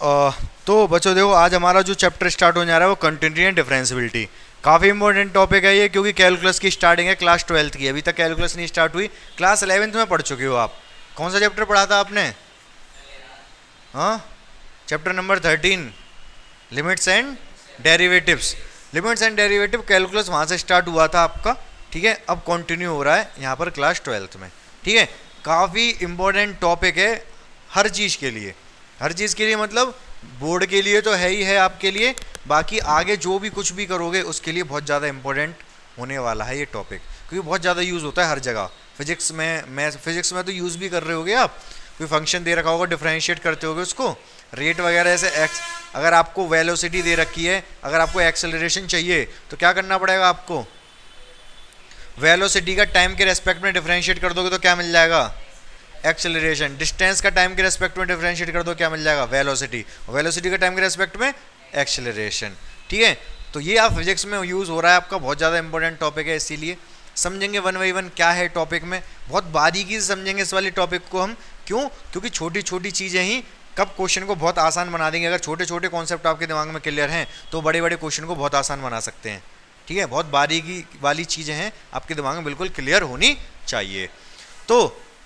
तो बच्चों देखो, आज हमारा जो चैप्टर स्टार्ट होने जा रहा है वो कंटिन्यूटी एंड डिफरेंशियबिलिटी। काफ़ी इंपॉर्टेंट टॉपिक है ये, क्योंकि कैलकुलस की स्टार्टिंग है क्लास 12th की। अभी तक कैलकुलस नहीं स्टार्ट हुई, क्लास 11th में पढ़ चुके हो आप। कौन सा चैप्टर पढ़ा था आपने? हाँ, chapter number 13, limits and derivatives. Limits and derivative calculus वहाँ से स्टार्ट हुआ था आपका, ठीक है। अब कंटिन्यू हो रहा है यहाँ पर क्लास 12th में, ठीक है। काफ़ी इंपॉर्टेंट टॉपिक है हर चीज़ के लिए, हर चीज़ के लिए मतलब बोर्ड के लिए तो है ही है आपके लिए, बाकी आगे जो भी कुछ भी करोगे उसके लिए बहुत ज़्यादा इंपॉर्टेंट होने वाला है ये टॉपिक, क्योंकि बहुत ज़्यादा यूज़ होता है हर जगह। फिजिक्स में, मैथ फिजिक्स में तो यूज़ भी कर रहे होगे आप। कोई फंक्शन दे रखा होगा, डिफरेंशिएट करते होगे उसको, रेट वगैरह ऐसे एक्स। अगर आपको वेलोसिटी दे रखी है, अगर आपको एक्सेलरेशन चाहिए तो क्या करना पड़ेगा आपको? वेलोसिटी का टाइम के रेस्पेक्ट में डिफरेंशिएट कर दोगे तो क्या मिल जाएगा? एक्सेलरेशन। डिस्टेंस का टाइम के रेस्पेक्ट में डिफरेंशिएट कर दो, क्या मिल जाएगा? वेलोसिटी। वेलोसिटी का टाइम के रेस्पेक्ट में एक्सेलरेशन, ठीक है। तो ये आप फिजिक्स में यूज़ हो रहा है आपका, बहुत ज़्यादा इंपॉर्टेंट टॉपिक है, इसीलिए समझेंगे वन बाई वन क्या है टॉपिक में। बहुत बारीकी से समझेंगे इस वाले टॉपिक को हम। क्यों? क्योंकि छोटी छोटी चीज़ें ही कब क्वेश्चन को बहुत आसान बना देंगे। अगर छोटे छोटे कॉन्सेप्ट आपके दिमाग में क्लियर हैं तो बड़े बड़े क्वेश्चन को बहुत आसान बना सकते हैं, ठीक है। बहुत बारीकी वाली चीज़ें हैं, आपके दिमाग में बिल्कुल क्लियर होनी चाहिए। तो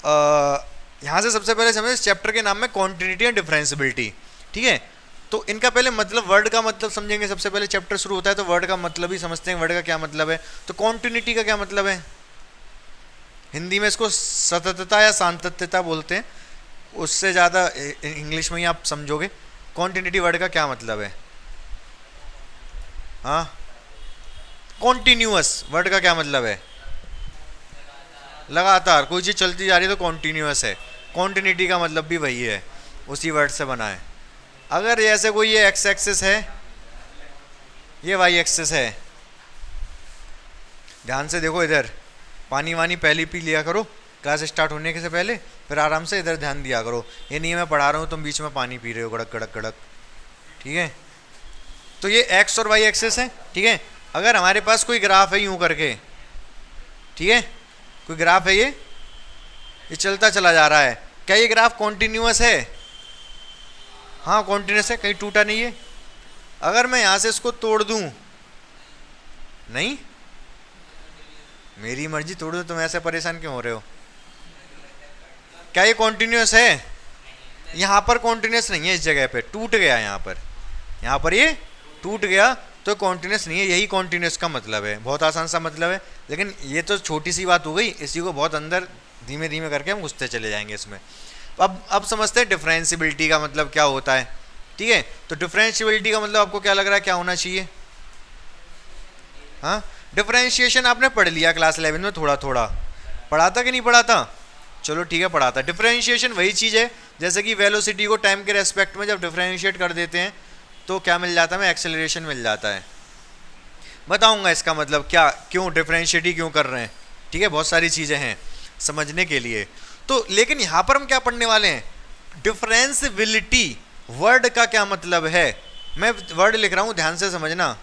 यहाँ से सबसे पहले समझे इस चैप्टर के नाम में कॉन्टिन्यूटी एंड डिफरेंशियबिलिटी, ठीक है। तो इनका पहले मतलब, वर्ड का मतलब समझेंगे। सबसे पहले चैप्टर शुरू होता है तो वर्ड का मतलब ही समझते हैं, वर्ड का क्या मतलब है। तो कॉन्टिन्यूटी का क्या मतलब है? हिंदी में इसको सततता या सातत्यता बोलते हैं, उससे ज़्यादा इंग्लिश में ही आप समझोगे। कॉन्टिन्यूटी वर्ड का क्या मतलब है? हाँ, कॉन्टिन्यूअस वर्ड का क्या मतलब है? लगातार कोई चीज़ चलती जा रही है तो कॉन्टिन्यूअस है। कॉन्टिन्यूटी का मतलब भी वही है, उसी वर्ड से बना है। अगर जैसे कोई ये एक्स एक्सिस है, ये वाई एक्सिस है, ध्यान से देखो इधर, पानी वानी पहले पी लिया करो क्लास स्टार्ट होने के से पहले, फिर आराम से इधर ध्यान दिया करो। ये नहीं मैं पढ़ा रहा हूँ तुम बीच में पानी पी रहे हो गड़क गड़क गड़क, ठीक है। तो ये एक्स और वाई एक्सिस है, ठीक है। अगर हमारे पास कोई ग्राफ है यूं करके, ठीक है, कोई ग्राफ है, ये चलता चला जा रहा है, क्या ये ग्राफ कॉन्टिन्यूअस है? हाँ कॉन्टिन्यूअस है, कहीं टूटा नहीं है। अगर मैं यहाँ से इसको तोड़ दूँ, नहीं, मेरी मर्जी तोड़ दो, तुम ऐसे परेशान क्यों हो रहे हो? क्या ये कॉन्टिन्यूअस है? यहाँ पर कॉन्टिन्यूअस नहीं है, इस जगह पे टूट गया, यहाँ पर ये टूट गया तो कॉन्टिन्यूअस नहीं है। यही कॉन्टिन्यूअस का मतलब है, बहुत आसान सा मतलब है। लेकिन ये तो छोटी सी बात हो गई, इसी को बहुत अंदर धीमे धीमे करके हम घुसते चले जाएंगे इसमें। अब समझते हैं डिफरेंशियबिलिटी का मतलब क्या होता है, ठीक है। तो डिफरेंशियबिलिटी का मतलब आपको क्या लग रहा है क्या होना चाहिए? हाँ, डिफरेंशिएशन आपने पढ़ लिया क्लास 11 में, थोड़ा थोड़ा पढ़ा था कि नहीं पढ़ा था? चलो ठीक है, पढ़ा था। डिफरेंशिएशन वही चीज़ है जैसे कि वेलोसिटी को टाइम के रेस्पेक्ट में जब डिफरेंशिएट कर देते हैं तो क्या मिल जाता है? हमें एक्सेलरेशन मिल जाता है। बताऊंगा इसका मतलब क्या, क्यों डिफरेंशिएट क्यों कर रहे हैं, ठीक है। बहुत सारी चीज़ें हैं समझने के लिए। तो लेकिन यहाँ पर हम क्या पढ़ने वाले हैं? डिफरेंशियबिलिटी वर्ड का क्या मतलब है। मैं वर्ड लिख रहा हूँ, ध्यान से समझना।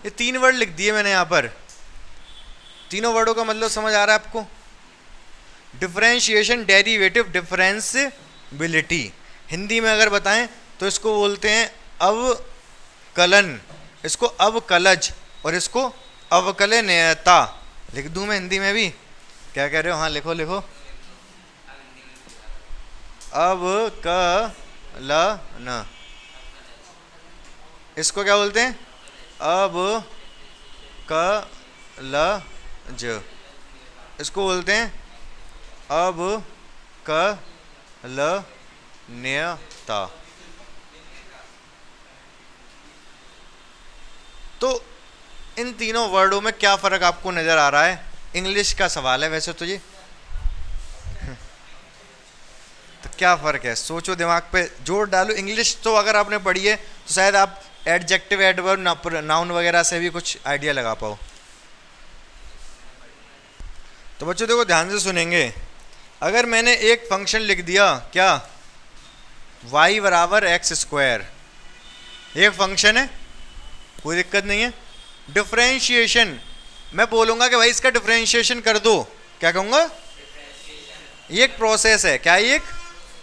ये 3 वर्ड लिख दिए मैंने यहाँ पर, तीनों वर्डों का मतलब समझ आ रहा है आपको? Differentiation, derivative, differentiability. हिंदी में अगर बताएं तो इसको बोलते हैं अवकलन, इसको अवकलज, और इसको अवकलनीयता। लिख दूं मैं हिंदी में भी? क्या कह रहे हो? हाँ लिखो लिखो। अवकलन, इसको क्या बोलते हैं? अवकलज, इसको बोलते हैं अवकलनीयता। तो इन तीनों वर्डों में क्या फ़र्क आपको नज़र आ रहा है? इंग्लिश का सवाल है वैसे तो ये। तो क्या फ़र्क है? सोचो, दिमाग पे जोर डालो। इंग्लिश तो अगर आपने पढ़ी है तो शायद आप एडजेक्टिव, एडवर्ब, नाउन वगैरह से भी कुछ आइडिया लगा पाओ। तो बच्चों देखो ध्यान से सुनेंगे, अगर मैंने एक फंक्शन लिख दिया क्या, y बराबर एक्स स्क्वायर, एक फंक्शन है, कोई दिक्कत नहीं है। डिफरेंशिएशन मैं बोलूंगा कि भाई इसका डिफरेंशिएशन कर दो, क्या कहूंगा, ये एक प्रोसेस है, क्या ये एक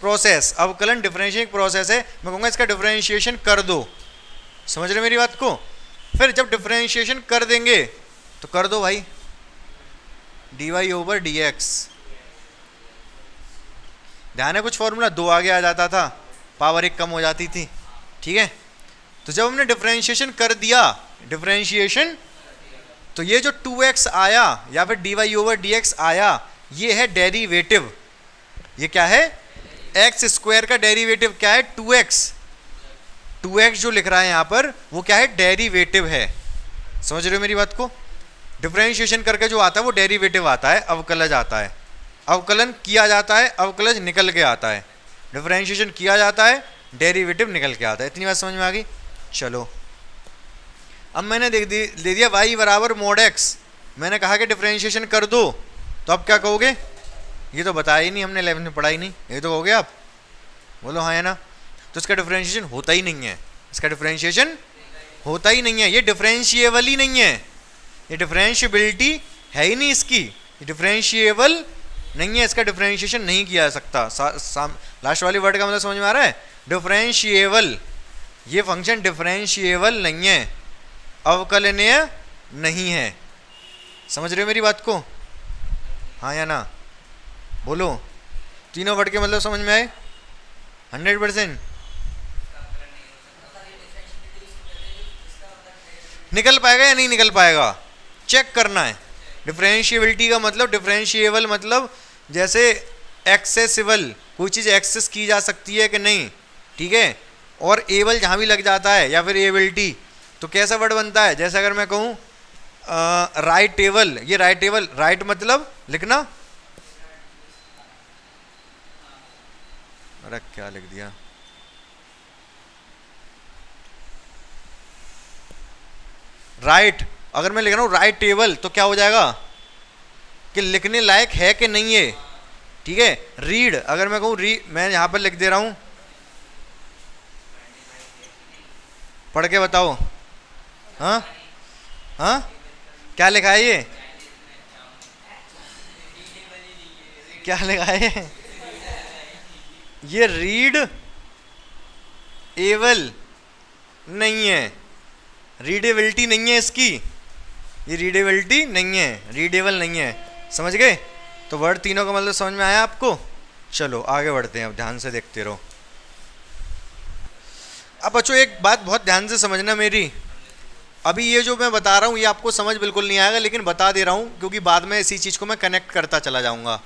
प्रोसेस, अवकलन डिफरेंशिएशन एक प्रोसेस है, मैं कहूंगा इसका डिफरेंशिएशन कर दो। समझ रहे मेरी बात को। फिर जब डिफरेंशिएशन कर देंगे तो कर दो भाई dy ओवर dx, ध्यान है कुछ फॉर्मूला 2 आगे आ जाता था, पावर 1 कम हो जाती थी, ठीक है। तो जब हमने डिफरेंशिएशन कर दिया, डिफरेंशिएशन, तो ये जो 2x आया या फिर dy ओवर dx आया, ये है डेरिवेटिव। ये क्या है, एक्स स्क्वायर का डेरिवेटिव क्या है, 2x। 2x जो लिख रहा है यहां पर वो क्या है, डेरिवेटिव है। समझ रहे हो मेरी बात को। डिफरेंशिएशन करके जो आता है वो डेरिवेटिव आता है, अवकलज आता है, अवकलन किया जाता है, अवकलज निकल के आता है, डिफरेंशिएशन किया जाता है, डेरिवेटिव निकल के आता है। इतनी बात समझ में आ गई। चलो अब मैंने दे दिया y बराबर मोड x, मैंने कहा कि डिफरेंशिएशन कर दो, तो अब क्या कहोगे, ये तो बताया ही नहीं हमने, 11th में पढ़ा ही नहीं, ये तो कहोगे आप, बोलो हाँ है ना। तो इसका डिफरेंशिएशन होता ही नहीं है, इसका डिफरेंशिएशन होता ही नहीं है, ये डिफरेंशिएबल ही नहीं है, ये डिफरेंशिएबिलिटी है ही नहीं इसकी, ये डिफरेंशिएबल नहीं है, इसका डिफरेंशिएशन नहीं किया जा सकता। लास्ट वाली वर्ड का मतलब समझ में आ रहा है, डिफरेंशिएबल, ये फंक्शन डिफरेंशिएबल नहीं है, अवकलनीय नहीं है। समझ रहे हो मेरी बात को, हाँ या ना, बोलो। तीनों वर्ड के मतलब समझ में आए 100%। निकल पाएगा या नहीं निकल पाएगा, चेक करना है। डिफरेंशिएबिलिटी का मतलब, डिफरेंशिएबल मतलब जैसे एक्सेसिबल, कोई चीज़ एक्सेस की जा सकती है कि नहीं, ठीक है। और एबल जहाँ भी लग जाता है या फिर एबिलिटी, तो कैसा वर्ड बनता है, जैसे अगर मैं कहूँ राइट टेबल, ये राइट टेबल, राइट मतलब लिखना, अरे क्या लिख दिया, राइट, अगर मैं लिख रहा हूँ राइट टेबल तो क्या हो जाएगा कि लिखने लायक है कि नहीं है, ठीक है। रीड, अगर मैं कहूँ मैं यहाँ पर लिख दे रहा हूँ, पढ़ के बताओ, हाँ हाँ क्या लिखा है, ये क्या लिखा है, ये रीड एबल नहीं है, रीडेबिलिटी नहीं है इसकी, ये रीडेबिलिटी नहीं है, रीडेबल नहीं है। समझ गए। तो वर्ड तीनों का मतलब समझ में आया आपको। चलो आगे बढ़ते हैं, अब ध्यान से देखते रहो। अब बच्चों एक बात बहुत ध्यान से समझना मेरी, अभी ये जो मैं बता रहा हूँ ये आपको समझ बिल्कुल नहीं आएगा, लेकिन बता दे रहा हूँ क्योंकि बाद में इसी चीज़ को मैं कनेक्ट करता चला जाऊँगा।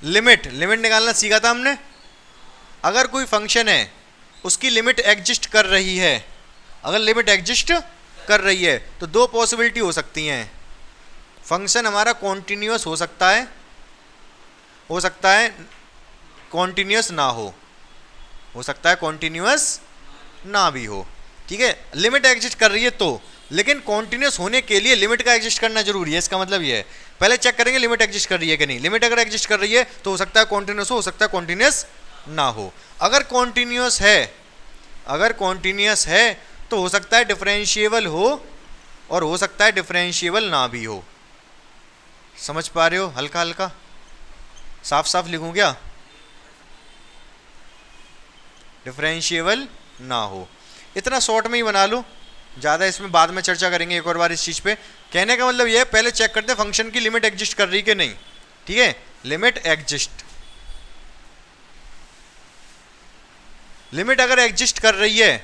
लिमिट, लिमिट निकालना सीखा था हमने। अगर कोई फंक्शन है उसकी लिमिट एग्जिस्ट कर रही है, अगर लिमिट एग्जिस्ट कर रही है तो दो पॉसिबिलिटी हो सकती हैं। फंक्शन हमारा कॉन्टिन्यूअस हो सकता है कॉन्टिन्यूअस ना हो सकता है कॉन्टिन्यूअस ना भी हो, ठीक है। लिमिट एग्जिस्ट कर रही है तो, लेकिन कॉन्टिन्यूअस होने के लिए लिमिट का एग्जिस्ट करना जरूरी है। इसका मतलब ये है, पहले चेक करेंगे लिमिट एग्जिस्ट कर रही है कि नहीं। लिमिट अगर एग्जिस्ट कर रही है तो हो सकता है कॉन्टिन्यूअस हो सकता है कॉन्टिन्यूअस ना हो। अगर कॉन्टिन्यूअस है तो हो सकता है डिफरेंशिएबल हो और हो सकता है डिफरेंशिएबल ना भी हो। समझ पा रहे हो, हल्का हल्का, साफ साफ लिखूं क्या, डिफरेंशिएबल ना हो, इतना शॉर्ट में ही बना लो, ज़्यादा इसमें बाद में चर्चा करेंगे एक और बार इस चीज़ पे। कहने का मतलब ये है पहले चेक करते हैं फंक्शन की लिमिट एग्जिस्ट कर रही कि नहीं, ठीक है। लिमिट एग्जिस्ट, लिमिट अगर एग्जिस्ट कर रही है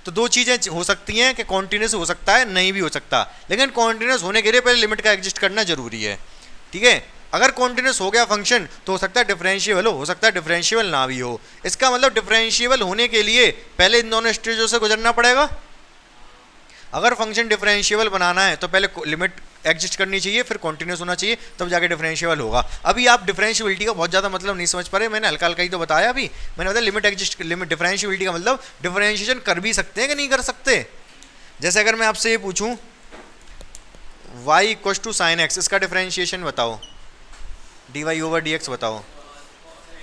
तो दो चीज़ें हो सकती हैं कि कॉन्टिन्यूस हो सकता है, नहीं भी हो सकता, लेकिन कॉन्टिन्यूस होने के लिए पहले लिमिट का एग्जिस्ट करना जरूरी है, ठीक है। अगर कॉन्टिन्यूस हो गया फंक्शन तो हो सकता है डिफरेंशिएबल हो सकता है डिफरेंशिएबल ना भी हो। इसका मतलब डिफरेंशिएबल होने के लिए पहले इन दोनों स्टेजों से गुजरना पड़ेगा। अगर फंक्शन डिफरेंशिएबल बनाना है तो पहले लिमिट एग्जिस्ट करनी चाहिए, फिर कॉन्टिन्यूस होना चाहिए, तब जाके डिफरेंशिएबल होगा। अभी आप डिफरेंशिएबिलिटी का बहुत ज़्यादा मतलब नहीं समझ पा रहे, मैंने हल्का हल्का ही तो बताया। अभी मैंने बताया लिमिट एग्जिस्ट, लिमिट डिफरेंशिएबिलिटी का मतलब डिफरेंशिएशन कर भी सकते हैं कि नहीं कर सकते। जैसे अगर मैं आपसे ये पूछूं y = sin x, इसका डिफरेंशिएशन बताओ, d y over d x बताओ,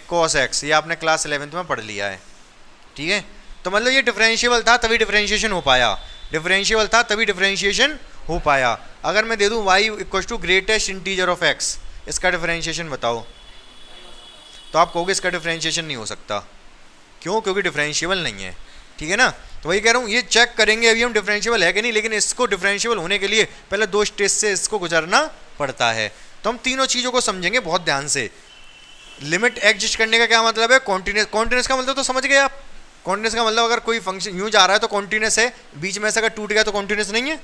कॉस एक्स, ये आपने क्लास 11th में पढ़ लिया है, ठीक है। तो मतलब ये डिफरेंशिएबल था तभी डिफरेंशिएशन हो पाया, डिफरेंशिएबल था तभी डिफरेंशिएशन हो पाया। अगर मैं दे दूं y equal to greatest integer of x, इसका डिफरेंशिएशन बताओ, तो आप कहोगे इसका डिफरेंशिएशन नहीं हो सकता। क्यों? क्योंकि डिफरेंशिएबल नहीं है, ठीक है ना। तो वही कह रहा हूँ, ये चेक करेंगे अभी हम डिफरेंशिएबल है कि नहीं, लेकिन इसको डिफरेंशिएबल होने के लिए पहले 2 स्टेज से इसको गुजरना पड़ता है। तो हम तीनों चीज़ों को समझेंगे बहुत ध्यान से। लिमिट एग्जिस्ट करने का क्या मतलब है? कॉन्टिन्यूस, कॉन्टिन्यूस का मतलब तो समझ गए आप। कॉन्टिन्यूस का मतलब अगर कोई फंक्शन यूँ जा रहा है तो कॉन्टिन्यूस है, बीच में से अगर टूट गया तो कॉन्टिन्यूस नहीं है।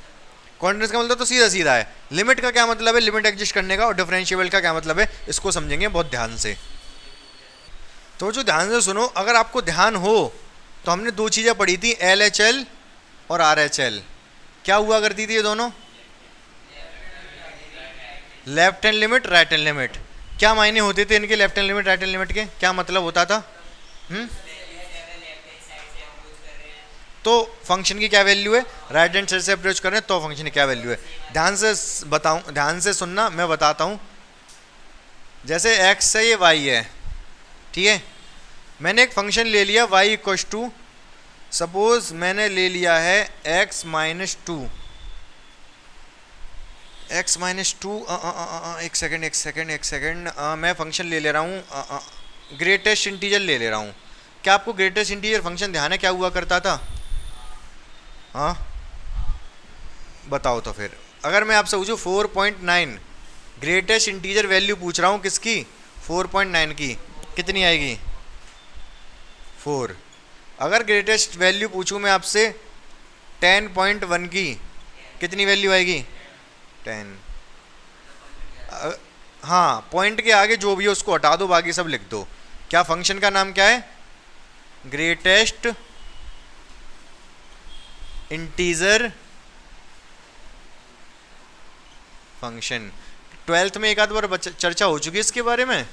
कॉन्टिन्यूस का मतलब तो सीधा सीधा है। लिमिट का क्या मतलब है? लिमिट एग्जिस्ट करने का। और डिफरेंशिएबल का क्या मतलब है? इसको समझेंगे बहुत ध्यान से। तो जो ध्यान से सुनो, अगर आपको ध्यान हो तो हमने 2 चीज़ें पढ़ी थी, LHL और RHL। क्या हुआ करती थी ये दोनों? Left hand limit, right hand limit. क्या मायने होते थे इनके, left hand limit right hand limit के? क्या मतलब होता था? तो फंक्शन की क्या वैल्यू है? राइट हैंड साइड से अप्रोच कर रहे हैं तो फंक्शन की क्या वैल्यू है? ध्यान से बताऊं, ध्यान से सुनना, मैं बताता हूं। जैसे x है, ये y है, ठीक है। मैंने एक फंक्शन ले लिया y इक्वल टू, सपोज मैंने ले लिया है x minus two, x minus two, एक सेकेंड, मैं फंक्शन ले रहा हूँ, ग्रेटेस्ट इंटीजर ले रहा हूँ। क्या आपको ग्रेटेस्ट इंटीजर फंक्शन ध्यान है क्या हुआ करता था? हाँ बताओ। तो फिर अगर मैं आपसे पूछूँ 4.9, ग्रेटेस्ट इंटीजर वैल्यू पूछ रहा हूँ किसकी? 4.9 की, कितनी आएगी? 4। अगर ग्रेटेस्ट वैल्यू पूछूँ मैं आपसे 10.1 की, कितनी वैल्यू आएगी? 10। हाँ, पॉइंट के आगे जो भी है उसको हटा दो, बाकी सब लिख दो। क्या फंक्शन का नाम क्या है? Greatest integer function. 12th में एक आध बार चर्चा हो चुकी है इसके बारे में,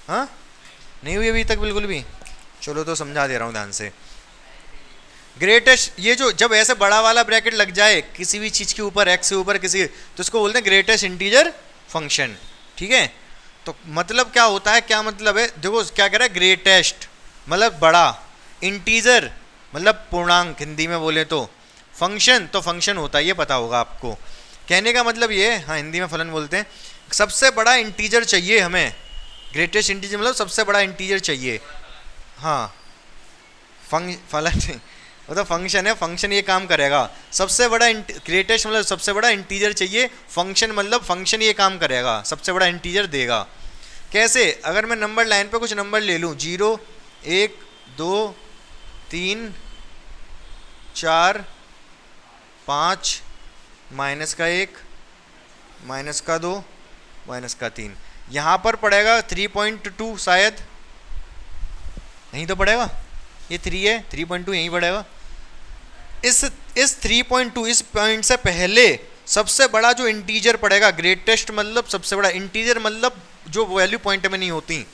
हाँ नहीं हुई अभी तक बिल्कुल भी? चलो तो समझा दे रहा हूँ ध्यान से। ग्रेटेस्ट, ये जो जब ऐसे बड़ा वाला ब्रैकेट लग जाए किसी भी चीज़ के ऊपर, x से ऊपर किसी, तो इसको बोलते हैं ग्रेटेस्ट इंटीजर फंक्शन, ठीक है। तो मतलब क्या होता है, क्या मतलब है? देखो क्या कह रहा है, ग्रेटेस्ट मतलब बड़ा, इंटीजर मतलब पूर्णांक हिंदी में बोले तो, फंक्शन तो फंक्शन होता है, ये पता होगा आपको। कहने का मतलब ये, हाँ हिंदी में फलन बोलते हैं, सबसे बड़ा इंटीजर चाहिए हमें। ग्रेटेस्ट इंटीजर मतलब सबसे बड़ा इंटीजर चाहिए, हाँ। फलन मतलब फंक्शन है, फंक्शन ये काम करेगा। सबसे बड़ा ग्रेटेस्ट मतलब सबसे बड़ा इंटीजर चाहिए, फंक्शन मतलब फंक्शन ये काम करेगा, सबसे बड़ा इंटीजर देगा। कैसे? अगर मैं नंबर लाइन पे कुछ नंबर ले लूँ, 0 1 2 3 4 5, माइनस का 1, माइनस का 2, माइनस का 3, यहाँ पर पड़ेगा 3.2 शायद, नहीं तो पड़ेगा, ये 3 है, 3.2 यहीं पड़ेगा। इस 3.2 इस पॉइंट से पहले सबसे बड़ा जो इंटीजर पड़ेगा, ग्रेटेस्ट मतलब सबसे बड़ा, इंटीजर मतलब जो वैल्यू पॉइंट में नहीं होती,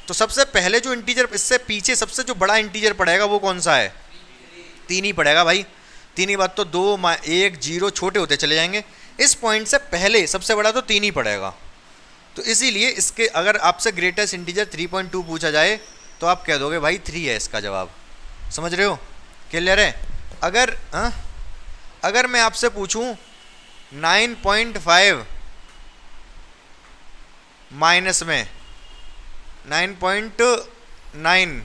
तो सबसे पहले जो इंटीजर, इससे पीछे सबसे जो बड़ा इंटीजर पड़ेगा वो कौन सा है? 3 ही पड़ेगा भाई। 3 की बात तो 2 1 0 छोटे होते चले जाएंगे। इस पॉइंट से पहले सबसे बड़ा तो 3 ही पड़ेगा। तो इसीलिए इसके अगर आपसे ग्रेटेस्ट इंटीजर 3.2 पूछा जाए तो आप कह दोगे भाई 3 है इसका जवाब। समझ रहे हो? क्लियर है? अगर मैं आपसे पूछूं 9.5 माइनस में 9.9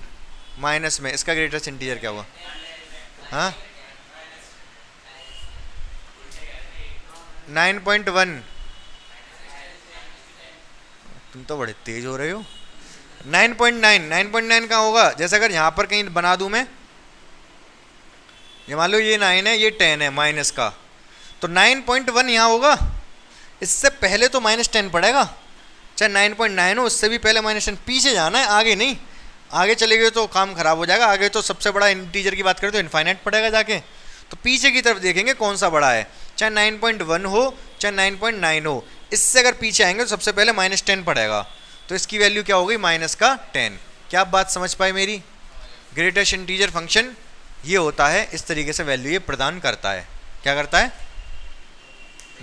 माइनस में, इसका ग्रेटेस्ट इंटीजर क्या हुआ? हाँ 9.1। तुम तो बड़े तेज हो रहे हो। 9.9 कहाँ होगा? जैसे अगर यहाँ पर कहीं बना दूं मैं, ये मान लो ये 9 है, ये 10 है माइनस का, तो 9.1 यहाँ होगा। इससे पहले तो -10 पड़ेगा, चाहे 9.9 हो, उससे भी पहले -10। पीछे जाना है, आगे नहीं। आगे चले गए तो काम खराब हो जाएगा। आगे तो सबसे बड़ा इंटीजर की बात करें तो इनफाइनाइट पड़ेगा जाके। तो पीछे की तरफ देखेंगे कौन सा बड़ा है, चाहे 9.1 हो चाहे 9.9 हो। इससे अगर पीछे आएंगे तो सबसे पहले -10 पड़ेगा, तो इसकी वैल्यू क्या हो गई? -10। क्या आप बात समझ पाए मेरी? ग्रेटेस्ट इंटीजर फंक्शन ये होता है, इस तरीके से वैल्यू ये प्रदान करता है। क्या करता है?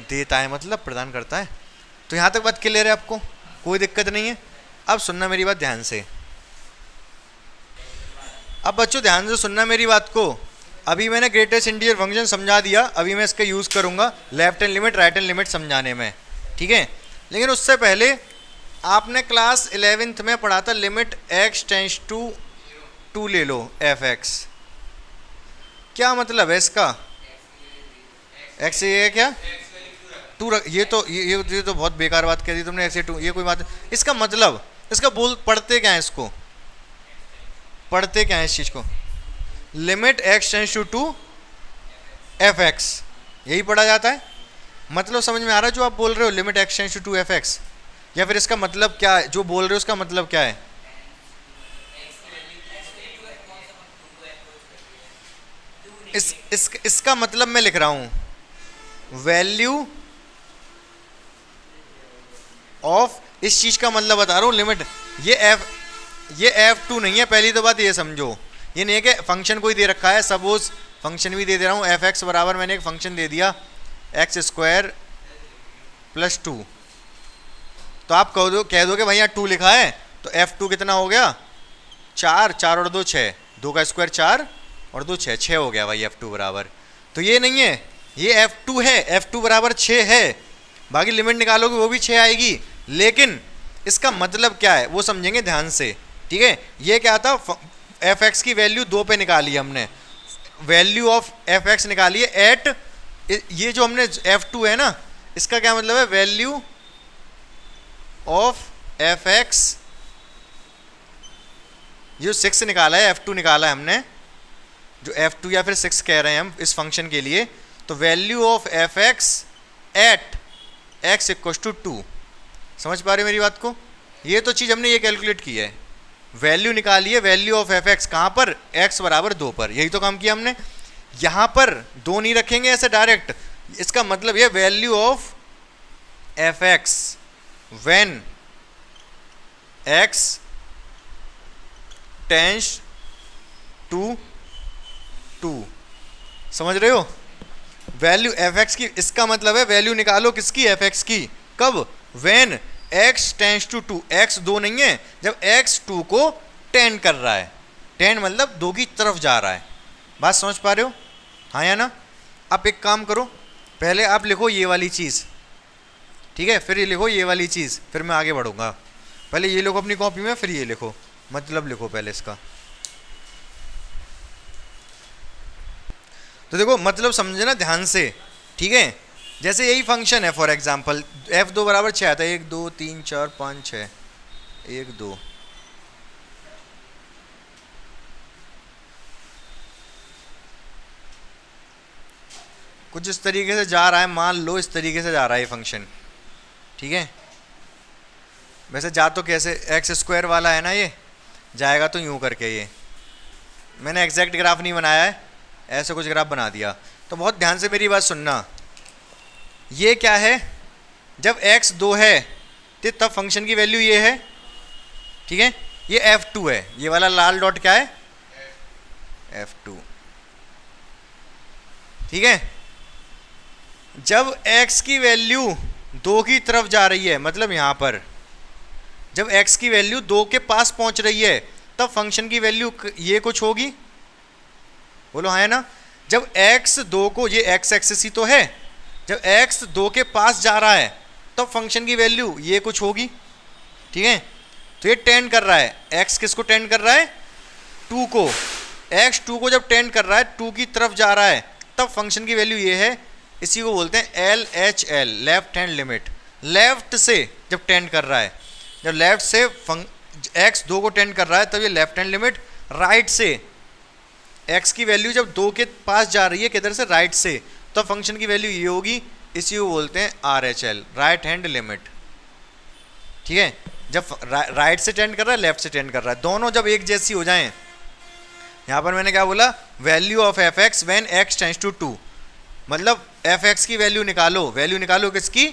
देता है मतलब प्रदान करता है। तो यहाँ तक बात क्लियर है आपको? कोई दिक्कत नहीं है। अब सुनना मेरी बात ध्यान से। अब बच्चों ध्यान से सुनना मेरी बात को। अभी मैंने ग्रेटेस्ट इंटीजर फंक्शन समझा दिया, अभी मैं इसका यूज़ करूँगा left hand limit right hand limit समझाने में, ठीक है। लेकिन उससे पहले आपने क्लास 11th में पढ़ा था लिमिट x टेंस टू 2 ले लो एफ एक्स। क्या मतलब है इसका? x ये है क्या 2 ये तो बहुत बेकार बात कह दी तुमने, x 2 ये कोई बात। इसका मतलब इसका बोल पढ़ते क्या है, इसको पढ़ते क्या है इस चीज़ को? Limit x tends to 2 f x, यही पढ़ा जाता है। मतलब समझ में आ रहा है जो आप बोल रहे हो limit x tends to 2 f x? या फिर इसका मतलब क्या है जो बोल रहे हो, उसका मतलब क्या है? इसका मतलब मैं लिख रहा हूं वैल्यू ऑफ, इस चीज का मतलब बता रहा हूं लिमिट। ये f2 नहीं है, पहली तो बात ये समझो। ये नहीं है कि फंक्शन कोई दे रखा है, सपोज फंक्शन भी दे रहा हूं एफ एक्स बराबर मैंने एक फंक्शन दे दिया x² + 2, तो आप कह दो कि भाई यहाँ 2 लिखा है तो f2 कितना हो गया 4, 4 और 2 6, 2 का स्क्वायर 4 और 2 6, 6 हो गया भाई f2 बराबर। तो ये नहीं है, ये f2 है, f2 बराबर 6 है। बाकी लिमिट निकालोगे वो भी 6 आएगी, लेकिन इसका मतलब क्या है वो समझेंगे ध्यान से, ठीक है। ये क्या था, एफ एक्स की वैल्यू 2 पे निकाली हमने, वैल्यू ऑफ एफ एक्स निकाली है एट, ये जो हमने f2 है ना, इसका क्या मतलब है वैल्यू ऑफ एफ एक्स, जो 6 निकाला है f2 निकाला है हमने, जो f2 या फिर 6 कह रहे हैं हम इस फंक्शन के लिए, तो value of f x at x = 2। समझ पा रहे हो मेरी बात को? ये तो चीज़ हमने ये कैलकुलेट की है, वैल्यू निकाली है वैल्यू ऑफ एफ एक्स कहाँ पर, x बराबर 2 पर, यही तो काम किया हमने। यहाँ पर 2 नहीं रखेंगे ऐसे डायरेक्ट, इसका मतलब ये value of f x when x tends to 2। समझ रहे हो? वैल्यू एफ एक्स की, इसका मतलब है वैल्यू निकालो किसकी, एफ एक्स की, कब? When x tends to 2, x 2 नहीं है, जब x 2 को टेंड कर रहा है, टेंड मतलब 2 की तरफ जा रहा है। बात समझ पा रहे हो, हाँ या ना? आप एक काम करो, पहले आप लिखो ये वाली चीज़, ठीक है, फिर ये लिखो ये वाली चीज़, फिर मैं आगे बढ़ूंगा। पहले ये लिखो अपनी कॉपी में, फिर ये लिखो, मतलब लिखो पहले इसका। तो देखो मतलब समझे ना ध्यान से, ठीक है। जैसे यही फंक्शन है, फॉर एग्जांपल f2 बराबर 6 आता है, 1 2 3 4 5 6, 1 2, कुछ इस तरीके से जा रहा है, मान लो इस तरीके से जा रहा है ये फंक्शन, ठीक है। वैसे जा तो कैसे, x² वाला है ना, ये जाएगा तो यूं करके, ये मैंने एग्जैक्ट ग्राफ नहीं बनाया है, ऐसे कुछ ग्राफ बना दिया। तो बहुत ध्यान से मेरी बात सुनना, ये क्या है, जब x 2 है तो तब फंक्शन की वैल्यू ये है, ठीक है। ये f2 है, ये वाला लाल डॉट क्या है, f2, ठीक है। जब x की वैल्यू 2 की तरफ जा रही है, मतलब यहाँ पर जब x की वैल्यू 2 के पास पहुँच रही है, तब फंक्शन की वैल्यू ये कुछ होगी, बोलो हाँ है ना। जब x 2 को, ये x एक्सिस ही तो है, जब x 2 के पास जा रहा है तब फंक्शन की वैल्यू ये कुछ होगी, ठीक है। तो ये टेंड कर रहा है, x किसको टेंड कर रहा है, 2 को, x 2 को जब टेंड कर रहा है, 2 की तरफ जा रहा है, तब फंक्शन की वैल्यू ये है, इसी को बोलते हैं LHL, left hand limit. Left से जब टेंड कर रहा है, जब लेफ्ट से x 2 को टेंड कर रहा है, तब ये लेफ्ट हैंड लिमिट। राइट से x की वैल्यू जब 2 के पास जा रही है, किधर से, राइट से, तब फंक्शन की वैल्यू ये होगी, इसी को बोलते हैं RHL, राइट हैंड लिमिट, ठीक है। जब राइट से टेंड कर रहा है, लेफ्ट से टेंड कर रहा है, दोनों जब एक जैसी हो जाएं, यहाँ पर मैंने क्या बोला, value of f x when x tends to 2, मतलब एफ एक्स की वैल्यू निकालो किसकी,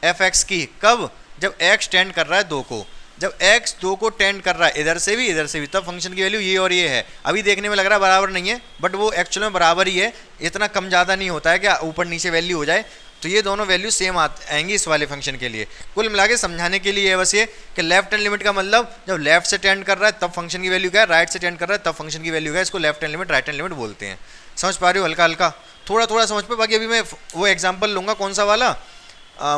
एफ एक्स की, कब, जब x टेंड कर रहा है 2 को, जब x 2 को टेंड कर रहा है इधर से भी, तब फंक्शन की वैल्यू ये और ये है। अभी देखने में लग रहा है बराबर नहीं है, बट वो एक्चुअल में बराबर ही है, इतना कम ज़्यादा नहीं होता है कि ऊपर नीचे वैल्यू हो जाए। तो ये दोनों वैल्यू सेम आएंगी इस वाले फंक्शन के लिए। कुल मिला के समझाने के लिए बस ये कि लेफ्ट हैंड लिमिट का मतलब जब लेफ्ट से टेंड कर रहा है तब फंक्शन की वैल्यू क्या है, राइट से टेंड कर रहा है तब फंक्शन की वैल्यू क्या है, इसको left hand limit right hand limit बोलते हैं। समझ पा रहे हो? हल्का हल्का थोड़ा थोड़ा समझ पे, बाकी अभी मैं वो एग्जाम्पल लूँगा कौन सा वाला,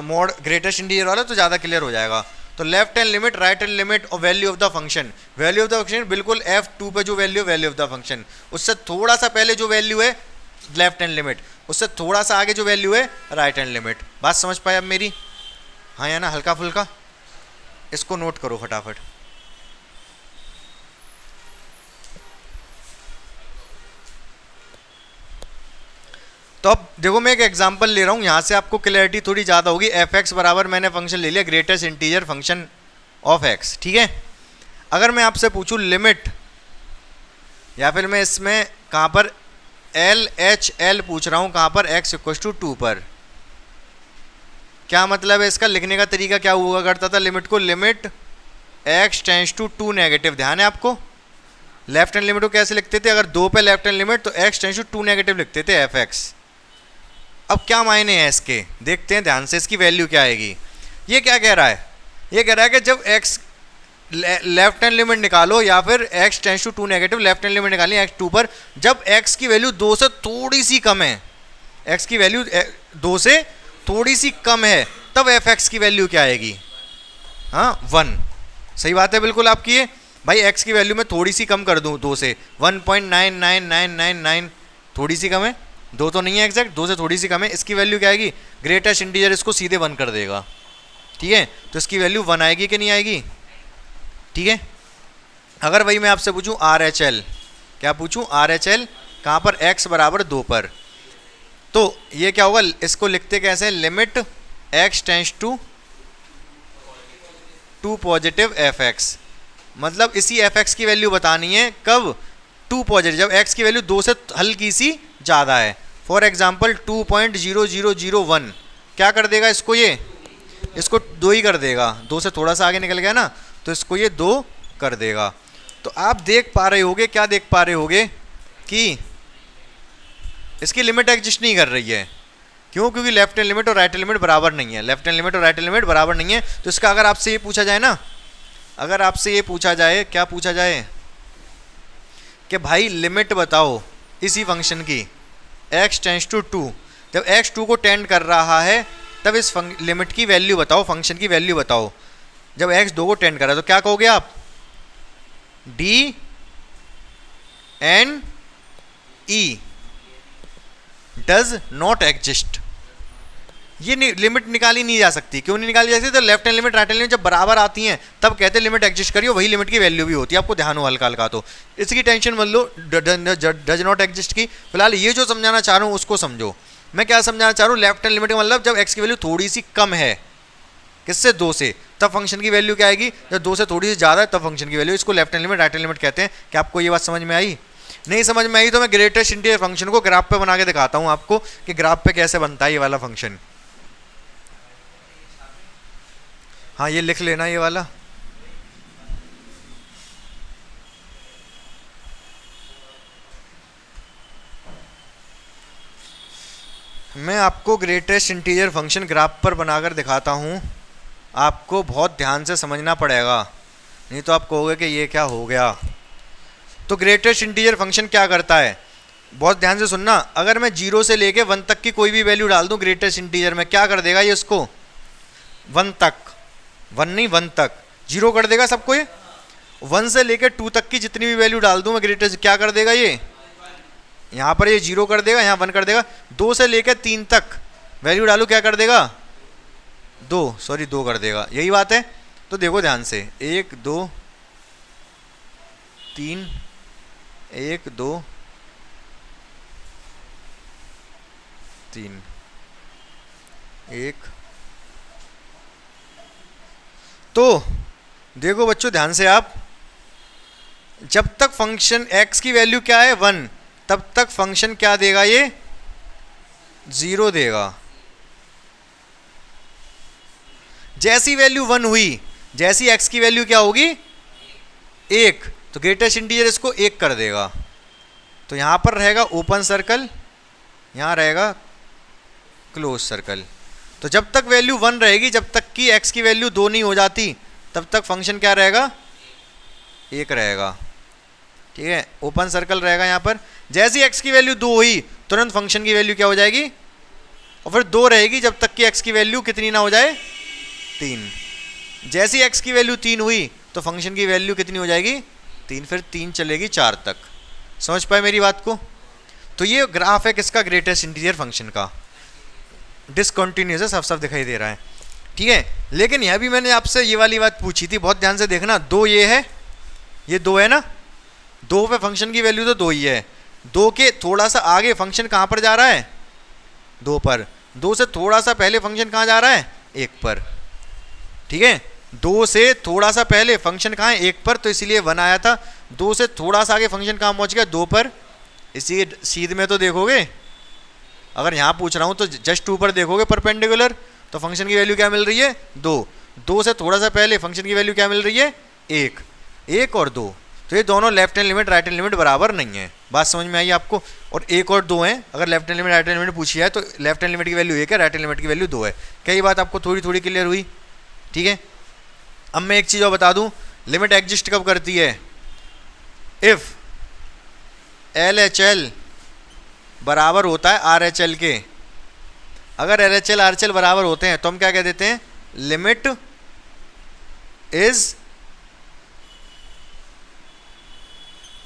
मॉड ग्रेटेस्ट इंटीजर वाला, तो ज़्यादा क्लियर हो जाएगा। तो left hand limit, right hand limit और value of the function. Value of the function बिल्कुल F2 पे जो वैल्यू ऑफ द फंक्शन, उससे थोड़ा सा पहले जो वैल्यू है लेफ्ट हैंड लिमिट, उससे थोड़ा सा आगे जो वैल्यू है राइट हैंड लिमिट। बात समझ पाए अब मेरी? हाँ या ना? हल्का फुल्का इसको नोट करो फटाफट। तो अब देखो मैं एक एग्जांपल ले रहा हूँ, यहाँ से आपको क्लैरिटी थोड़ी ज़्यादा होगी। एफ एक्स बराबर मैंने फंक्शन ले लिया greatest integer function of x, ठीक है। अगर मैं आपसे पूछूँ लिमिट, या फिर मैं इसमें कहाँ पर एल एच एल पूछ रहा हूँ, कहाँ पर एक्स इक्वल टू 2 पर, क्या मतलब है इसका? लिखने का तरीका क्या हुआ करता था लिमिट को? Limit x tends to 2 negative. ध्यान है आपको? लेफ्ट हैंड लिमिट को कैसे लिखते थे? अगर 2 पे लेफ्ट हैंड लिमिट तो एक्स टेंस टू 2 नेगेटिव लिखते थे एफ एक्स। अब क्या मायने हैं इसके, देखते हैं ध्यान से, इसकी वैल्यू क्या आएगी। ये क्या कह रहा है? ये कह रहा है कि जब x लेफ्ट हैंड लिमिट निकालो या फिर x tends to 2 negative, left hand limit निकाली x 2 पर, जब x की वैल्यू 2 से थोड़ी सी कम है, x की वैल्यू 2 से थोड़ी सी कम है, तब fx की वैल्यू क्या आएगी? हाँ 1। सही बात है बिल्कुल आपकी ये भाई। x की वैल्यू मैं थोड़ी सी कम कर दूँ 2 से, 1.99999, थोड़ी सी कम है, 2 तो नहीं है एग्जैक्ट, 2 से थोड़ी सी कम है, इसकी वैल्यू क्या आएगी? ग्रेटेस्ट इंटीजर इसको सीधे 1 कर देगा, ठीक है। तो इसकी वैल्यू 1 आएगी कि नहीं आएगी? ठीक है। अगर वही मैं आपसे पूछूं आर एच एल, क्या पूछूं? आर एच एल कहाँ पर? x बराबर 2 पर, तो ये क्या होगा? इसको लिखते कैसे? Limit x tends to 2 positive f x. मतलब इसी एफ एक्स की वैल्यू बतानी है कब? 2 पॉजिटिव, जब x की वैल्यू 2 से हल्की सी ज़्यादा है। फॉर एग्जाम्पल 2.0001 क्या कर देगा इसको? ये इसको 2 ही कर देगा, 2 से थोड़ा सा आगे निकल गया ना, तो इसको ये 2 कर देगा। तो आप देख पा रहे होगे, क्या देख पा रहे होगे कि इसकी लिमिट एग्जिस्ट नहीं कर रही है। क्यों? क्योंकि लेफ्ट हैंड लिमिट और राइट हैंड लिमिट बराबर नहीं है। लेफ्ट हैंड लिमिट और राइट हैंड लिमिट बराबर नहीं है। तो इसका अगर आपसे ये पूछा जाए ना, अगर आपसे ये पूछा जाए, क्या पूछा जाए कि भाई लिमिट बताओ इसी फंक्शन की x टेंस टू 2, जब x 2 को टेंड कर रहा है तब इस लिमिट की वैल्यू बताओ, फंक्शन की वैल्यू बताओ। जब x 2 को टेंड कर रहा है तो क्या कहोगे आप? D N E does not exist. ये लिमिट निकाली नहीं जा सकती। क्यों नहीं निकाली जा सकती? तो left hand limit right hand limit जब बराबर आती हैं तब कहते हैं लिमिट एग्जिस्ट करियो, वही लिमिट की वैल्यू भी होती है। आपको ध्यान हो हल्का हल्का, तो इसकी टेंशन मत लो डज नॉट एग्जिस्ट की। फिलहाल ये जो समझाना चाह रहा हूँ उसको समझो। मैं क्या समझाना चाह रहा हूँ? लेफ्ट हैंड लिमिट का मतलब जब x की वैल्यू थोड़ी सी कम है, किससे? 2 से, तब फंक्शन की वैल्यू क्या आएगी? जब 2 से थोड़ी सी ज़्यादा है तब फंक्शन की वैल्यू। इसको left hand limit right hand limit कहते हैं। क्या आपको ये बात समझ में आई? नहीं समझ में आई तो मैं ग्रेटेस्ट इंटीजर फंक्शन को ग्राफ पे बना के दिखाता हूँ आपको कि ग्राफ पे कैसे बनता है ये वाला फंक्शन। हाँ ये लिख लेना ये वाला। मैं आपको ग्रेटेस्ट इंटीजर फंक्शन ग्राफ पर बनाकर दिखाता हूँ। आपको बहुत ध्यान से समझना पड़ेगा, नहीं तो आप कहोगे कि ये क्या हो गया। तो ग्रेटेस्ट इंटीजर फंक्शन क्या करता है, बहुत ध्यान से सुनना। अगर मैं 0 से लेके 1 तक की कोई भी वैल्यू डाल दूँ ग्रेटेस्ट इंटीजर में, क्या कर देगा ये? इसको 1 तक, 1 नहीं 1 तक 0 कर देगा सबको। ये 1 से लेके 2 तक की जितनी भी वैल्यू डाल दूँ मैं ग्रेटेस्ट, क्या कर देगा ये? यहाँ पर ये 0 कर देगा, यहाँ 1 कर देगा। 2 से लेकर 3 तक वैल्यू डालू, क्या कर देगा? 2 कर देगा। यही बात है। तो देखो ध्यान से, 1 2 3, 1 2 3, 1। तो देखो बच्चों ध्यान से आप, जब तक फंक्शन x की वैल्यू क्या है? 1, तब तक फंक्शन क्या देगा? ये 0 देगा। जैसी वैल्यू 1 हुई, जैसी x की वैल्यू क्या होगी? 1, तो ग्रेटेस्ट इंटीजर इसको 1 कर देगा। तो यहां पर रहेगा ओपन सर्कल, यहां रहेगा क्लोज सर्कल। तो जब तक वैल्यू 1 रहेगी, जब तक कि x की वैल्यू 2 नहीं हो जाती, तब तक फंक्शन क्या रहेगा, 1 रहेगा। ठीक है, ओपन सर्कल रहेगा यहाँ पर। जैसे ही x की वैल्यू 2 हुई तुरंत फंक्शन की वैल्यू क्या हो जाएगी, और फिर 2 रहेगी जब तक कि x की वैल्यू कितनी ना हो जाए, 3। जैसे ही x की वैल्यू 3 हुई तो फंक्शन की वैल्यू कितनी हो जाएगी, 3, फिर 3 चलेगी 4 तक। समझ पाए मेरी बात को? तो ये ग्राफ है किसका, ग्रेटेस्ट इंटीजर फंक्शन का। डिसकंटिन्यूअस है, साफ साफ दिखाई दे रहा है। ठीक है, लेकिन यह भी मैंने आपसे ये वाली बात पूछी थी, बहुत ध्यान से देखना। 2 ये है, ये 2 है ना, 2 पे फंक्शन की वैल्यू तो 2 ही है। 2 के थोड़ा सा आगे फंक्शन कहाँ पर जा रहा है, 2 पर। 2 से थोड़ा सा पहले फंक्शन कहाँ जा रहा है, 1 पर। ठीक है, 2 से थोड़ा सा पहले फंक्शन कहाँ है, 1 पर, तो इसीलिए 1 आया था। 2 से थोड़ा सा आगे फंक्शन कहाँ पहुँच गया, 2 पर। इसी सीध में तो देखोगे, अगर यहाँ पूछ रहा हूँ तो जस्ट ऊपर देखोगे परपेंडिकुलर, तो फंक्शन की वैल्यू क्या मिल रही है, 2। 2 से थोड़ा सा पहले फंक्शन की वैल्यू क्या मिल रही है, 1। 1 और 2, तो ये दोनों left hand limit right hand limit बराबर नहीं है। बात समझ में आई आपको? और 1 और 2 हैं, अगर left hand limit right hand limit पूछी है तो लेफ्ट हैंड लिमिट की वैल्यू 1 है, राइट हैंड लिमिट की वैल्यू 2 है। क्या ये बात आपको थोड़ी थोड़ी क्लियर हुई? ठीक है, अब मैं एक चीज़ और बता दूं, लिमिट एग्जिस्ट कब करती है, इफ LHL बराबर होता है RHL के। अगर LHL RHL बराबर होते हैं तो हम क्या कह देते हैं, लिमिट इज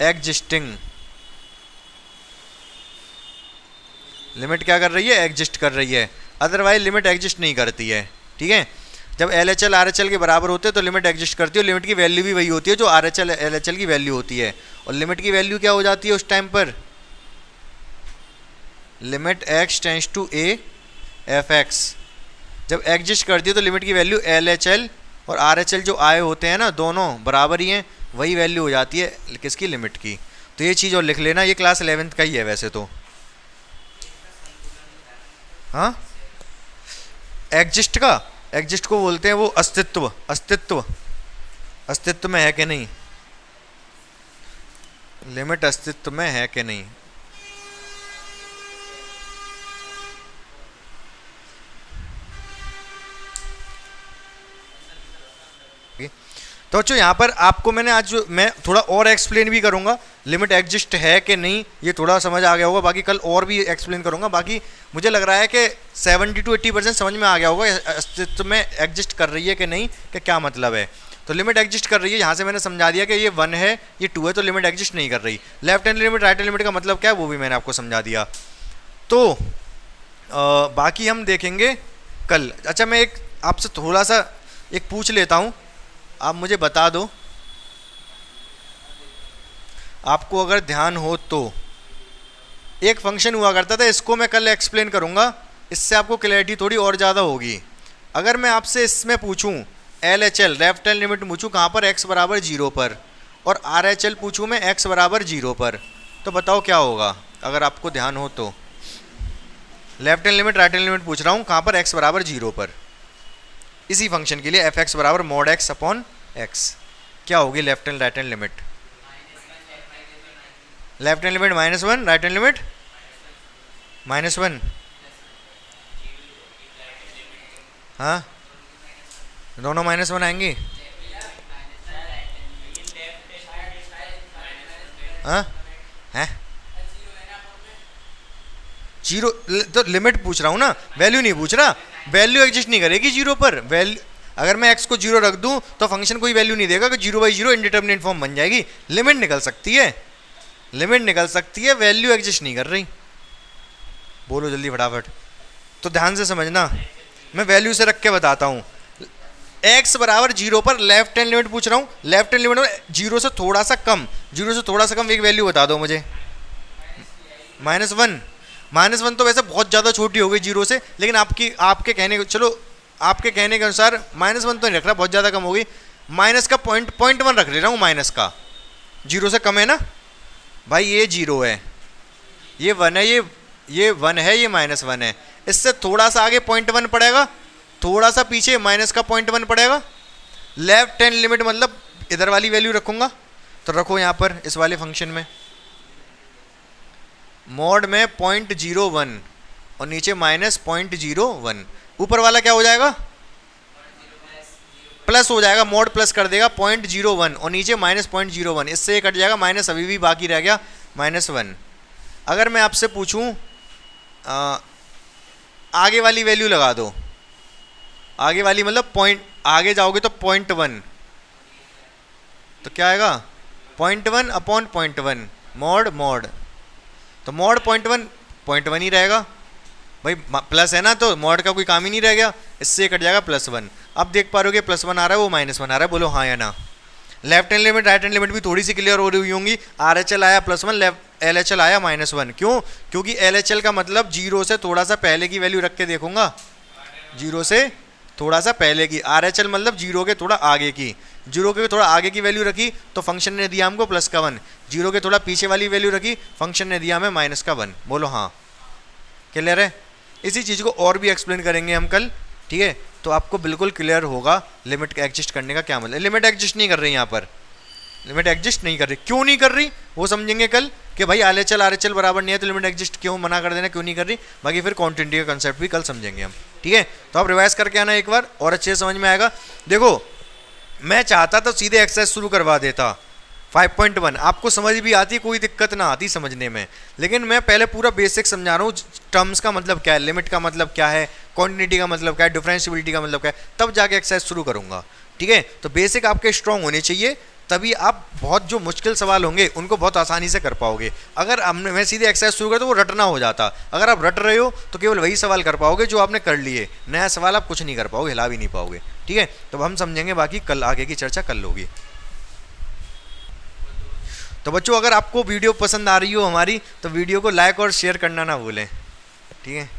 एग्जिस्टिंग। लिमिट क्या कर रही है, एग्जिस्ट कर रही है, अदरवाइज लिमिट एग्जिस्ट नहीं करती है। ठीक है, जब LHL RHL के बराबर होते हैं तो लिमिट एग्जिस्ट करती है, और लिमिट की वैल्यू भी वही होती है जो RHL LHL की वैल्यू होती है। और लिमिट की वैल्यू क्या हो जाती है उस टाइम पर, limit x tends to a f(x). जब एग्जिस्ट करती है तो लिमिट की वैल्यू LHL और RHL जो आए होते हैं ना, दोनों बराबर ही हैं, वही वैल्यू हो जाती है किसकी, लिमिट की। तो ये चीज़ और लिख लेना, ये क्लास 11th का ही है वैसे तो। हाँ, एग्जिस्ट का, एग्जिस्ट को बोलते हैं वो अस्तित्व, अस्तित्व, अस्तित्व में है कि नहीं, लिमिट अस्तित्व में है कि नहीं। तो बच्चों यहाँ पर आपको मैंने आज मैं थोड़ा और एक्सप्लेन भी करूँगा, लिमिट एग्जिस्ट है कि नहीं, ये थोड़ा समझ आ गया होगा। बाकी कल और भी एक्सप्लेन करूँगा। बाकी मुझे लग रहा है कि 70 to 80% समझ में आ गया होगा अस्तित्व में एग्जिस्ट कर रही है कि नहीं, कि क्या मतलब है। तो लिमिट एग्जिस्ट कर रही है, यहाँ से मैंने समझा दिया कि ये 1 है, ये 2 है, तो लिमिट एग्जिस्ट नहीं कर रही। Left hand limit right hand limit का मतलब क्या है वो भी मैंने आपको समझा दिया। तो बाकी हम देखेंगे कल। अच्छा, मैं एक आपसे थोड़ा सा एक पूछ लेता हूँ, आप मुझे बता दो, आपको अगर ध्यान हो तो। एक फंक्शन हुआ करता था, इसको मैं कल एक्सप्लेन करूंगा, इससे आपको क्लैरिटी थोड़ी और ज़्यादा होगी। अगर मैं आपसे इसमें पूछूं LHL लेफ्ट हैंड लिमिट पूछूं कहाँ पर, x बराबर 0 पर, और RHL पूछूं मैं x बराबर 0 पर, तो बताओ क्या होगा अगर आपको ध्यान हो तो। Left hand limit right hand limit पूछ रहा हूँ कहाँ पर, x बराबर 0 पर, इसी फंक्शन के लिए f(x) बराबर mod x अपॉन x। क्या होगी left hand right hand limit? Left hand limit -1, right hand limit -1। हाँ, दोनों -1 आएंगी। हाँ है, 0 तो लिमिट पूछ रहा हूँ ना, वैल्यू नहीं पूछ रहा। वैल्यू एग्जिस्ट नहीं करेगी 0 पर। वैल्यू अगर मैं x को 0 रख दूं तो फंक्शन कोई वैल्यू नहीं देगा कि 0/0 इंडिटरमिनेट फॉर्म बन जाएगी। लिमिट निकल सकती है, लिमिट निकल सकती है, वैल्यू एग्जिस्ट नहीं कर रही। बोलो जल्दी फटाफट। तो ध्यान से समझना, मैं वैल्यू से रख के बताता हूँ। x बराबर 0 पर लेफ्ट हैंड लिमिट पूछ रहा हूँ, लेफ्ट हैंड लिमिट में 0 से थोड़ा सा कम, 0 से थोड़ा सा कम एक वैल्यू बता दो मुझे। -1। -1 तो वैसे बहुत ज़्यादा छोटी हो गई 0 से, लेकिन आपके कहने, चलो आपके कहने के अनुसार -1 तो नहीं रख रहा, बहुत ज़्यादा कम हो गई। माइनस का 0.1 रख ले रहा हूँ, माइनस का, 0 से कम है ना भाई। ये 0 है, ये 1 है, ये 1 है, ये -1 है। इससे थोड़ा सा आगे 0.1 पड़ेगा, थोड़ा सा पीछे माइनस का 0.1 पड़ेगा। लेफ्ट हैंड लिमिट मतलब इधर वाली वैल्यू रखूँगा, तो रखो यहाँ पर इस वाले फंक्शन में, मोड में 0.01, और नीचे -0.01। ऊपर वाला क्या हो जाएगा, प्लस हो जाएगा, मोड प्लस कर देगा 0.01 और नीचे -0.01, इससे ये कट जाएगा, माइनस अभी भी बाकी रह गया -1। अगर मैं आपसे पूछूं आगे वाली वैल्यू लगा दो, आगे वाली मतलब पॉइंट, आगे जाओगे तो 0.1, तो क्या आएगा 0.1 अपॉन 0.1 मोड, तो मोड 0.1 ही रहेगा भाई, प्लस है ना, तो मोड का कोई काम ही नहीं रह गया, इससे कट जाएगा +1। अब देख पा रहे हो +1 आ रहा है, वो -1 आ रहा है, बोलो हाँ या ना। Left hand limit right hand limit भी थोड़ी सी क्लियर हो रही होंगी। RHL आया +1, LHL आया -1, क्यों? क्योंकि LHL का मतलब 0 से थोड़ा सा पहले की वैल्यू रख के देखूंगा, 0 से थोड़ा सा पहले की, RHL मतलब 0 के थोड़ा आगे की, 0 के थोड़ा आगे की वैल्यू रखी तो फंक्शन ने दिया हमको +1, 0 के थोड़ा पीछे वाली वैल्यू रखी, फंक्शन ने दिया हमें -1। बोलो हाँ, क्लियर है? इसी चीज़ को और भी एक्सप्लेन करेंगे हम कल, ठीक है? तो आपको बिल्कुल क्लियर होगा लिमिट एग्जिस्ट करने का क्या मतलब। लिमिट एग्जिस्ट नहीं कर रही यहाँ पर, लिमिट एग्जिस्ट नहीं कर रही, क्यों नहीं कर रही वो समझेंगे कल कि भाई RHL बराबर नहीं है तो लिमिट एग्जिस्ट क्यों मना कर देना, क्यों नहीं कर रही। बाकी फिर कॉन्टिन्यूटी का कंसेप्ट भी कल समझेंगे हम, ठीक है? तो आप रिवाइज करके आना एक बार और अच्छे से समझ में आएगा। देखो मैं चाहता तो सीधे एक्सरसाइज शुरू करवा देता 5.1, आपको समझ भी आती, कोई दिक्कत ना आती समझने में, लेकिन मैं पहले पूरा बेसिक समझा रहा हूँ, टर्म्स का मतलब क्या है, लिमिट का मतलब क्या है, क्वांटिटी का मतलब क्या है, डिफरेंशियबिलिटी का मतलब क्या है, तब जाके एक्सरसाइज शुरू करूँगा, ठीक है? तो बेसिक आपके स्ट्रॉन्ग होने चाहिए, तभी आप बहुत जो मुश्किल सवाल होंगे उनको बहुत आसानी से कर पाओगे। अगर मैं सीधे एक्सरसाइज शुरू कर तो वो रटना हो जाता, अगर आप रट रहे हो तो केवल वही सवाल कर पाओगे जो आपने कर लिए, नया सवाल आप कुछ नहीं कर पाओगे, हिला भी नहीं पाओगे, ठीक है? तो हम समझेंगे, बाकी कल आगे की चर्चा कल होगी। तो बच्चों अगर आपको वीडियो पसंद आ रही हो हमारी, तो वीडियो को लाइक और शेयर करना ना भूलें, ठीक है?